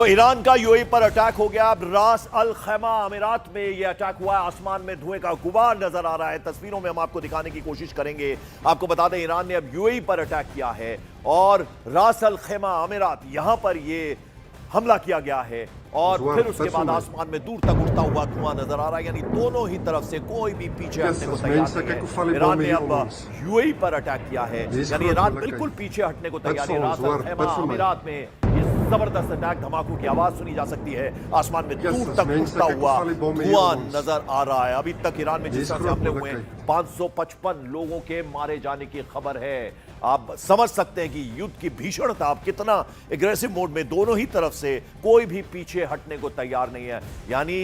तो ईरान का यूएई पर अटैक हो गया। अब रास अल खैमा अमीरात में यह अटैक हुआ है। आसमान में धुएं का गुबार नजर आ रहा है। तस्वीरों में हम आपको दिखाने की कोशिश करेंगे। आपको बता दें, ईरान ने अब यूएई पर अटैक किया है और रास अल खैमा अमीरात यहां पर यह हमला किया गया है और फिर उसके बाद आसमान में दूर तक उड़ता हुआ धुआं नजर आ रहा है। यानी दोनों ही तरफ से कोई भी पीछे हटने को तैयार नहीं है। ईरान ने अब यूएई पर अटैक किया है, यानी ईरान बिल्कुल पीछे हटने को तैयार है। रास अल खैमा अमीरात में जबरदस्त अटैक, धमाकों की आवाज सुनी जा सकती है। आसमान में दूर तक उड़ता हुआ धुआं नजर आ रहा है। अभी तक ईरान में जिस तरह से हमले हुए हैं, 555 लोगों के मारे जाने की खबर है। आप समझ सकते हैं कि युद्ध की भीषणता, आप कितना एग्रेसिव मोड में, दोनों ही तरफ से कोई भी पीछे हटने को तैयार नहीं है। यानी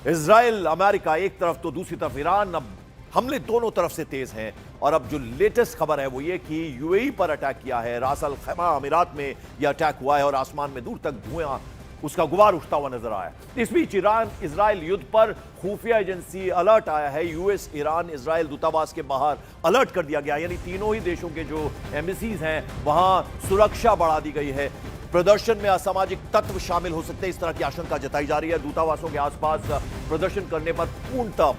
इजराइल अमेरिका एक तरफ तो दूसरी तरफ ईरान, अब हमले दोनों तरफ से तेज हैं। और अब जो लेटेस्ट खबर है वो ये कि यूएई पर अटैक किया है। रास अल खैमा अमीरात में यह अटैक हुआ है और आसमान में दूर तक धुआं, उसका गुबार उठता हुआ नजर आया। इस बीच ईरान इजराइल युद्ध पर खुफिया एजेंसी अलर्ट आया है। यूएस ईरान इजराइल दूतावास के बाहर अलर्ट कर दिया गया, यानी तीनों ही देशों के जो एम्बेसीज हैं वहां सुरक्षा बढ़ा दी गई है। प्रदर्शन में असामाजिक तत्व शामिल हो सकते हैं, इस तरह की आशंका जताई जा रही है। दूतावासों के आसपास प्रदर्शन करने पर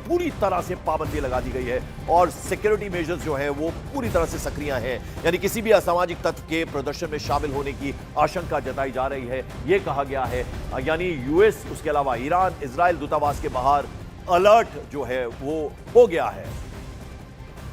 पूरी तरह से पाबंदी लगा दी गई है और सिक्योरिटी मेजर्स जो है वो पूरी तरह से सक्रिय हैं। यानी किसी भी असामाजिक तत्व के प्रदर्शन में शामिल होने की आशंका जताई जा रही है, यह कहा गया है। यानी यूएस, उसके अलावा ईरान इजराइल दूतावास के बाहर अलर्ट जो है वो हो गया है।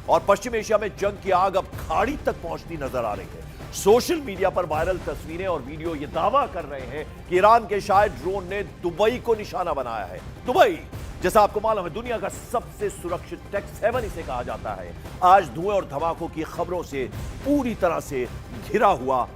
और पश्चिम एशिया में जंग की आग अब खाड़ी तक पहुंचती नजर आ रही है। सोशल मीडिया पर वायरल तस्वीरें और वीडियो ये दावा कर रहे हैं कि ईरान के शायद ड्रोन ने दुबई को निशाना बनाया है। दुबई, जैसा आपको मालूम है, दुनिया का सबसे सुरक्षित टेक 7 इसे कहा जाता है, आज धुएं और धमाकों की खबरों से पूरी तरह से घिरा हुआ